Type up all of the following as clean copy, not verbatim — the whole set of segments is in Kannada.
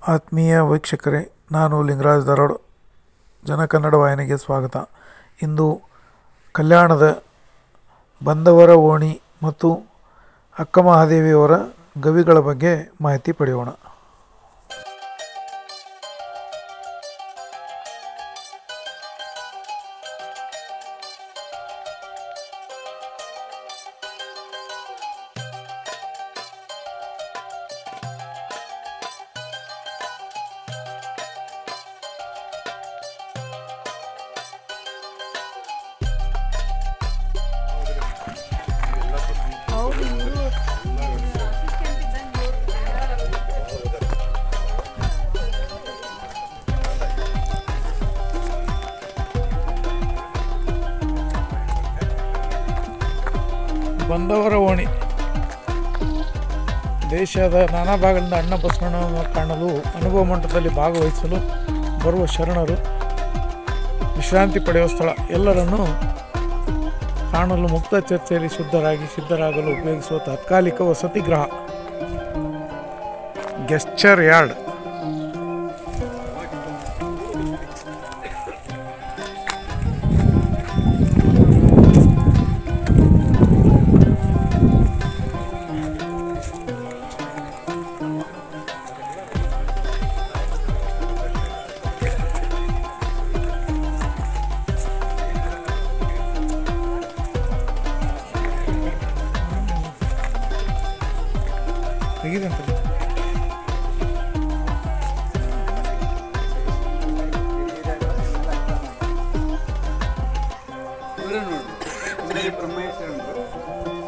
ಆತ್ಮೀಯ ವೀಕ್ಷಕರೇ, ನಾನು ಲಿಂಗರಾಜ್ ಧಾರವಾಡ ಜನಕನ್ನಡ ವಾಹಿನಿಗೆ ಸ್ವಾಗತ. ಇಂದು ಕಲ್ಯಾಣದ ಬಂದವರ ಓಣಿ ಮತ್ತು ಅಕ್ಕಮಹಾದೇವಿಯವರ ಗವಿಗಳ ಬಗ್ಗೆ ಮಾಹಿತಿ ಪಡೆಯೋಣ. ಬಂದವರ ಓಣಿ ದೇಶದ ನಾನಾ ಭಾಗಗಳಿಂದ ಅಣ್ಣ ಬಸವಣ್ಣನನ್ನು ಕಾಣಲು ಅನುಭವ ಮಂಟಪದಲ್ಲಿ ಭಾಗವಹಿಸಲು ಬರುವ ಶರಣರು ವಿಶ್ರಾಂತಿ ಪಡೆಯುವ ಸ್ಥಳ. ಎಲ್ಲರನ್ನೂ ಕಾಣಲು ಮುಕ್ತ ಚರ್ಚೆಯಲ್ಲಿ ಸಿದ್ಧರಾಗಲು ಉಪಯೋಗಿಸುವ ತಾತ್ಕಾಲಿಕ ವಸತಿ ಗೃಹ, ಗೆಸ್ಚರ್ ಯಾರ್ಡ್. ಹೇಗಿದಂತೆ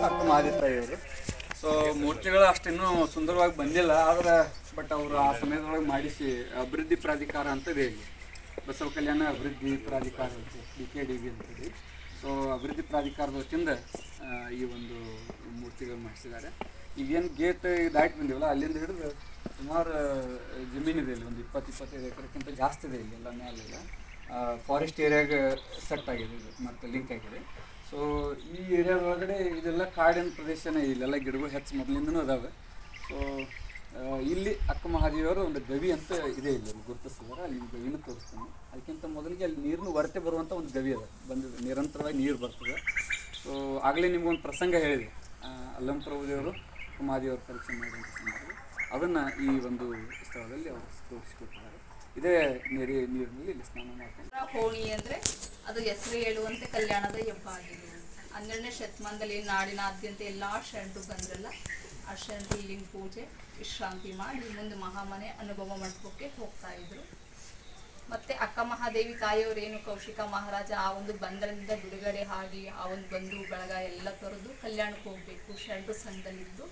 ಅಕ್ಕಮಹಾದೇವಿಯವರು. ಸೊ ಮೂರ್ತಿಗಳು ಅಷ್ಟಿನ್ನೂ ಸುಂದರವಾಗಿ ಬಂದಿಲ್ಲ, ಆದರೆ ಬಟ್ ಅವರು ಆ ಸಮಯದೊಳಗೆ ಮಾಡಿಸಿ ಅಭಿವೃದ್ಧಿ ಪ್ರಾಧಿಕಾರ ಅಂತದೆ ಇಲ್ಲಿ ಬಸವ ಕಲ್ಯಾಣ ಅಭಿವೃದ್ಧಿ ಪ್ರಾಧಿಕಾರ ಅಂತ BKDB ಅಂತೇಳಿ. ಸೊ ಅಭಿವೃದ್ಧಿ ಪ್ರಾಧಿಕಾರದ ವತಿಯಿಂದ ಈ ಒಂದು ಮೂರ್ತಿಗಳು ಮಾಡಿಸಿದ್ದಾರೆ. ಈಗೇನು ಗೇಟ್ ದಾಟಿ ಬಂದಿವಲ್ಲ, ಅಲ್ಲಿಂದ ಹಿಡಿದು ಸುಮಾರು ಜಮೀನಿದೆ ಇಲ್ಲಿ, ಒಂದು 20-25 ಎಕರೆಕ್ಕಿಂತ ಜಾಸ್ತಿ ಇದೆ ಇಲ್ಲಿ ಎಲ್ಲ ಮೇಲೆಲ್ಲ. ಫಾರೆಸ್ಟ್ ಏರಿಯಾಗೆ ಸೆಟ್ ಆಗಿದೆ ಇದು ಮತ್ತು ಲಿಂಕ್ ಆಗಿದೆ. ಸೊ ಈ ಏರಿಯಾದೊಳಗಡೆ ಇದೆಲ್ಲ ಕಾಡಿನ ಪ್ರದೇಶನೇ, ಇಲ್ಲೆಲ್ಲ ಗಿಡಗಳು ಹೆಚ್ಚು ಮೊದಲಿಂದನೂ ಅದಾವೆ. ಸೊ ಇಲ್ಲಿ ಅಕ್ಕಮಹಾದೇವಿಯವರು ಒಂದು ಗವಿ ಅಂತ ಇದೆ, ಇಲ್ಲಿ ಗುರುತಿಸಿದ್ದಾರೆ. ಅಲ್ಲಿ ಗವಿನೂ ತೋರಿಸ್ತೀನಿ. ಅದಕ್ಕಿಂತ ಮೊದಲಿಗೆ ಅಲ್ಲಿ ನೀರಿನ ಹೊರತೆ ಬರುವಂಥ ಒಂದು ಗವಿ ಅದ, ಬಂದಿದೆ, ನಿರಂತರವಾಗಿ ನೀರು ಬರ್ತದೆ. ಸೊ ಆಗಲೇ ನಿಮ್ಗೊಂದು ಪ್ರಸಂಗ ಹೇಳಿದೆ, ಅಲ್ಲಂ ಪ್ರಭುದೇವರು ಅಕ್ಕಮಹಾದೇವಿಯವ್ರ ಪರಿಚಯ ಮಾಡುವಂಥ ಸಂದರ್ಭ, ಅದನ್ನು ಈ ಒಂದು ಸ್ಥಳದಲ್ಲಿ ಅವರು ತೋರಿಸ್ಕೊಟ್ಟಿದ್ದಾರೆ. ಇದೇ ನೀರಿನಲ್ಲಿ ಇಲ್ಲಿ ಸ್ನಾನ ಮಾಡ್ತಾರೆ. ಹೋಣಿ ಅಂದರೆ ಅದು ಹೆಸರು ಹೇಳುವಂತೆ ಕಲ್ಯಾಣದ ಹಬ್ಬ ಆಗಿದೆ. 12ನೇ ಶತಮಾನದಲ್ಲಿ ನಾಡಿನಾದ್ಯಂತ ಎಲ್ಲ ಶರಣರು ಬಂದ್ರಲ್ಲ, ಆ ಶರಣರು ಇಲ್ಲಿನ ಪೂಜೆ ವಿಶ್ರಾಂತಿ ಮಾಡಿ ಮುಂದೆ ಮಹಾಮನೆ ಅನುಭವ ಮಂಟಪಕ್ಕೆ ಹೋಗ್ತಾ ಇದ್ರು. ಮತ್ತೆ ಅಕ್ಕಮಹಾದೇವಿ ತಾಯಿಯವರೇನು ಕೌಶಿಕ ಮಹಾರಾಜ ಆ ಒಂದು ಬಂಧನದಿಂದ ಬಿಡುಗಡೆ ಆಗಿ ಆ ಒಂದು ಬಂಧು ಬಳಗ ಎಲ್ಲ ತೊರೆದು ಕಲ್ಯಾಣಕ್ಕೆ ಹೋಗಬೇಕು, ಶರಣರು ಸಂಘದಲ್ಲಿದ್ದು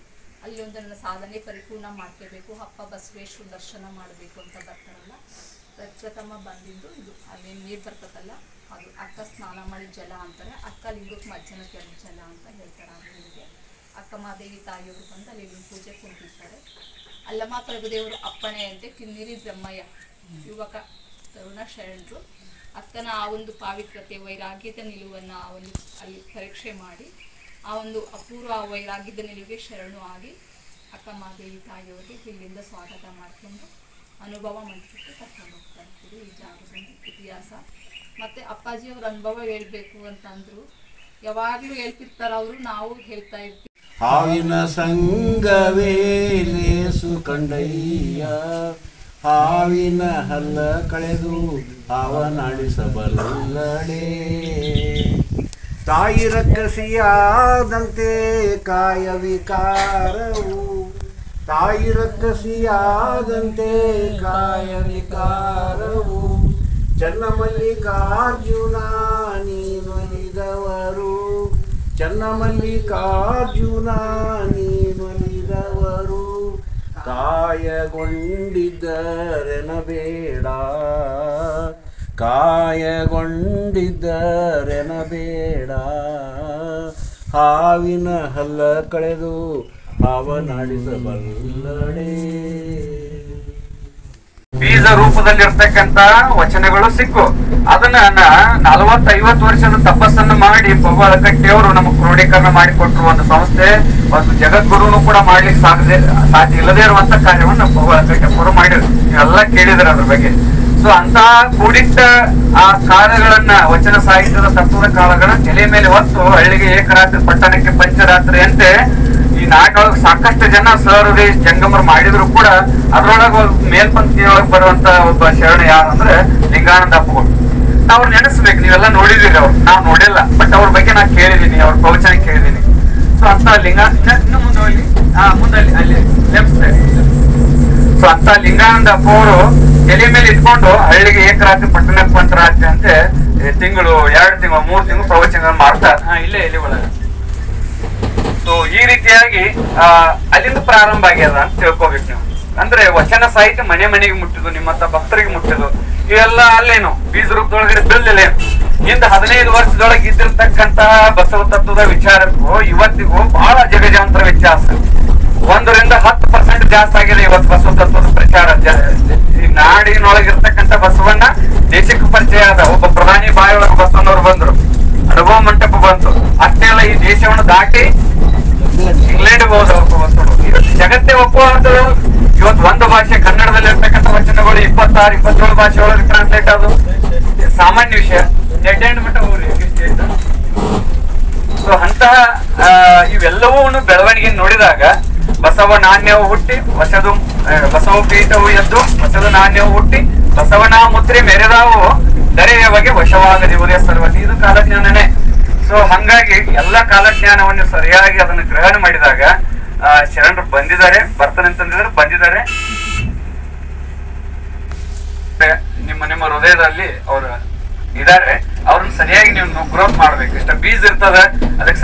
ಅಲ್ಲಿ ಒಂದು ನನ್ನ ಸಾಧನೆ ಪರಿಪೂರ್ಣ ಮಾಡ್ಕೋಬೇಕು, ಅಪ್ಪ ಬಸವೇಶ್ವರ ದರ್ಶನ ಮಾಡಬೇಕು ಅಂತ ಬರ್ತಾರಲ್ಲ. ಪ್ರಥಮ ಬಂದಿದ್ದು ಇದು, ಅಲ್ಲೇನು ನೀರು ಬರ್ತದಲ್ಲ ಅದು ಅಕ್ಕ ಸ್ನಾನ ಮಾಡಿ ಜಲ ಅಂತಾರೆ, ಅಕ್ಕ ಲಿಂಗಕ್ಕೆ ಮಜ್ಜನ ಜಲ ಅಂತ ಹೇಳ್ತಾರೆ. ಅಲ್ಲಿಗೆ ಅಕ್ಕಮಹಾದೇವಿ ತಾಯಿಯವರು ಬಂದು ಅಲ್ಲಿ ಪೂಜೆ ಕುಂತಿರ್ತಾರೆ. ಅಲ್ಲಮ್ಮ ಪ್ರಭುದೇವರು ಅಪ್ಪಣೆಯಂತೆ ಕಿನ್ನಿರಿ ಬ್ರಹ್ಮಯ್ಯ ಯುವಕ ತರುಣ ಶರಣರು ಅಕ್ಕನ ಆ ಒಂದು ಪಾವಿತ್ರತೆ ವೈರಾಗ್ಯದ ನಿಲುವನ್ನು ಆ ಒಂದು ಅಲ್ಲಿ ಪರೀಕ್ಷೆ ಮಾಡಿ ಆ ಒಂದು ಅಪೂರ್ವ ವೈರಾಗ್ಯದ ನಿಲುವಿಗೆ ಶರಣು ಆಗಿ ಅಕ್ಕಮಹಾದೇವಿ ತಾಯಿಯವರಿಗೆ ಇಲ್ಲಿಂದ ಸ್ವಾಗತ ಮಾಡಿಕೊಂಡು ಅನುಭವ ಮಂಟಪಕ್ಕೆ ಕರ್ಕೊಂಡು ಹೋಗ್ತಾ ಇರ್ತೀವಿ. ಈ ಜಾಗದ ಇತಿಹಾಸ ಮತ್ತು ಅಪ್ಪಾಜಿಯವ್ರ ಅನುಭವ ಹೇಳ್ಬೇಕು ಅಂತಂದ್ರು ಯಾವಾಗಲೂ ಹೇಳ್ತಿರ್ತಾರೆ ಅವರು, ನಾವು ಹೇಳ್ತಾ ಇರ್ತೀವಿ. ಹಾವಿನ ಸಂಗವೇ ಲೇಸು ಕಂಡಯ್ಯ, ಹಾವಿನ ಹಲ್ಲ ಕಳೆದು ಹಾವನಾಡಿಸಬಲ್ಲಡೆ, ತಾಯಿ ರಕ್ಕಸಿಯಾದಂತೆ ಕಾಯ ವಿಕಾರವು, ತಾಯಿ ರಕ್ಕಸಿಯಾದಂತೆ ಕಾಯ ವಿಕಾರವು, ಚನ್ನಮಲ್ಲಿಕಾರ್ಜುನ ನೀನೊಲಿದವರು, ಚನ್ನಮಲ್ಲಿಕಾರ್ಜುನ ನೀನೊಲಿದವರು, ಕಾಯಗೊಂಡಿದ್ದರೆನಬೇಡ, ಕಾಯಗೊಂಡಿದ್ದರೆನಬೇಡ, ಹಾವಿನ ಹಲ್ಲ ಕಳೆದು ಹಾವನಾಡಿಸಬಲ್ಲಡೆ. ಬೀಜ ರೂಪದಲ್ಲಿರ್ತಕ್ಕಂತ ವಚನಗಳು ಸಿಕ್ಕು. ಅದನ್ನ 40-50 ವರ್ಷದ ತಪಸ್ಸನ್ನು ಮಾಡಿ ಪವ್ವಾಳ ಕಟ್ಟಿಯವರು ನಮಗೆ ಕ್ರೋಢೀಕರಣ ಮಾಡಿಕೊಟ್ರು. ಒಂದು ಸಂಸ್ಥೆ, ಒಂದು ಜಗದ್ಗುರುನು ಕೂಡ ಮಾಡ್ಲಿಕ್ಕೆ ಸಾಧ್ಯ ಇಲ್ಲದೇ ಇರುವಂತ ಕಾರ್ಯವನ್ನು ಪವ್ವಾಳ ಕಟ್ಟಿಯವರು ಮಾಡಿದ್ರು. ನೀವೆಲ್ಲ ಕೇಳಿದ್ರೆ ಅದ್ರ ಬಗ್ಗೆ. ಸೊ ಅಂತ ಕೂಡಿಟ್ಟ ಆ ಕಾಲಗಳನ್ನ, ವಚನ ಸಾಹಿತ್ಯದ ತತ್ವದ ಕಾಲಗಳನ್ನ ತಲೆ ಮೇಲೆ ಹೊತ್ತು ಹಳ್ಳಿಗೆ ಏಕರಾತ್ರಿ ಪಟ್ಟಣಕ್ಕೆ ಪಂಚರಾತ್ರಿ ಅಂತೆ ಈ ನಾಟೊಳಗೆ ಸಾಕಷ್ಟು ಜನ ಸಹೃದಯ ಜಂಗಮರು ಮಾಡಿದ್ರು ಕೂಡ ಅದ್ರೊಳಗ ಮೇಲ್ಪಂಕ್ತಿಯೊಳಗೆ ಬರುವಂತ ಒಬ್ಬ ಶರಣ ಯಾರಂದ್ರೆ ಲಿಂಗಾನಂದ ಅಪ್ಪಗಳು. ನಾವ್ ನೆನೆಸ್ಬೇಕು. ನೀವೆಲ್ಲ ನೋಡಿದಿರಿ, ಅವ್ರು ನಾವು ನೋಡಿಲ್ಲ, ಬಟ್ ಅವ್ರ ಬಗ್ಗೆ ನಾ ಕೇಳಿದೀನಿ, ಅವ್ರ ಪ್ರವಚನ ಕೇಳಿದೀನಿ. ಸೊ ಅಂತ ಇನ್ನು ಮುಂದೆ ಹೋಗಿ ಮುಂದಲ್ಲಿ ಅಲ್ಲಿ ಲೆಫ್ಟ್ ಸೈಡ್. ಸೊ ಅಂತ ಲಿಂಗಾನಂದ ಅಪ್ಪ ಅವರು ತಲೆ ಮೇಲೆ ಇಟ್ಕೊಂಡು ಹಳ್ಳಿಗೆ ಏಕರಾತ್ರಿ ಪಟ್ಟಣಕ್ಕೆ ಪಂಚರಾತ್ರಿ ಅಂತೆ ತಿಂಗಳು 2 ತಿಂಗಳು 3 ತಿಂಗಳು ಪ್ರವಚನ ಮಾಡ್ತಾರೆ. ಇಲ್ಲೇ ಒಳಗೆ. ಸೊ ಈ ರೀತಿಯಾಗಿ ಅಲ್ಲಿಂದ ಪ್ರಾರಂಭ ಆಗ್ಯದ ಅಂತ ತಿಳ್ಕೊಬೇಕು ನೀವು. ಅಂದ್ರೆ ವಚನ ಸಾಹಿತ್ಯ ಮನೆ ಮನೆಗೆ ಮುಟ್ಟಿದ್ದು, ನಿಮ್ಮಂತ ಭಕ್ತರಿಗೆ ಮುಟ್ಟಿದ್ದು, ಇವೆಲ್ಲ ಅಲ್ಲೇನು ಬೀಜ ರೂಪದೊಳಗಡೆ ಬೆಳೆದಿಲ್ಲ. ಇಂದ 15 ವರ್ಷದೊಳಗೆ ಇದ್ದಿರ್ತಕ್ಕಂತ ಬಸವ ತತ್ವದ ವಿಚಾರಕ್ಕೂ ಇವತ್ತಿಗೂ ಬಹಳ ಜಗಜಾಂತರ ವ್ಯತ್ಯಾಸ. 1ರಿಂದ 10% ಜಾಸ್ತಿ ಆಗಿದೆ ಇವತ್ತು ಬಸವ ತತ್ವದ ಪ್ರಚಾರ. ಈ ನಾಡಿನೊಳಗಿರ್ತಕ್ಕಂಥ ಬಸವಣ್ಣ ದೇಶಕ್ಕೆ ಪರಿಚಯ ಆದ. ಒಬ್ಬ ಪ್ರಧಾನಿ ಬಾಯಿಯೊಳಗೆ ಬಸವಣ್ಣವ್ರು ಬಂದ್ರು, ಅನುಭವ ಮಂಟಪ ಬಂತು. ಅಷ್ಟೇ ಅಲ್ಲ, ಈ ದೇಶವನ್ನು ದಾಟಿ ಇಂಗ್ಲೆಂಡ್ ಹೋದ ಜಗತ್ತೇ ಒಪ್ಪುವಂಥದ್ದು. ಇವತ್ತು ಒಂದು ಭಾಷೆ, ಕನ್ನಡದಲ್ಲಿ ಇರ್ತಕ್ಕಂಥ ವಚನಗಳು 26-27 ಭಾಷೆ ಒಳಗೆ ಟ್ರಾನ್ಸ್ಲೇಟ್ ಆದವು. ಸಾಮಾನ್ಯ ವಿಷಯ. ಡೆಡ್ ಎಂಡ್ ಮಟ್ಟ ಹೋಗ್ರಿ. ಸೊ ಅಂತಹ ಇವೆಲ್ಲವೂ ಬೆಳವಣಿಗೆ ನೋಡಿದಾಗ ಬಸವ ನಾಣ್ಯವು ಹುಟ್ಟಿ ಬಸವ ಪೀಠವು ಎದ್ದು ಬಸವ ನಾಣ್ಯವು ಹುಟ್ಟಿ ಬಸವನ ಮುದ್ರೆ ಮೆರೆದಾವು ದರೆಯ ಬಗ್ಗೆ ವಶವಾಗದಿರುವುದೇ ಸರ್ವತಿ. ಇದು ಕಾಲಜ್ಞಾನನೇ. ಸೊ ಹಂಗಾಗಿ ಎಲ್ಲ ಕಾಲಜ್ಞಾನವನ್ನು ಸರಿಯಾಗಿ ಅದನ್ನು ಗ್ರಹಣ ಮಾಡಿದಾಗ ಶರಣರು ಬಂದಿದ್ದಾರೆ, ಬರ್ತಾನೆ ಅಂತಂದಿದ್ದಾರೆ, ಬಂದಿದ್ದಾರೆ. ನಿಮ್ಮ ಹೃದಯದಲ್ಲಿ ಅವರು ಇದ್ದಾರೆ. ಅವ್ರನ್ನ ಸರಿಯಾಗಿ ನೀವು ಗ್ರೋತ್ ಮಾಡ್ಬೇಕು. ಇಷ್ಟ ಬೀಜ ಇರ್ತದ, ಅದಕ್ಕೆ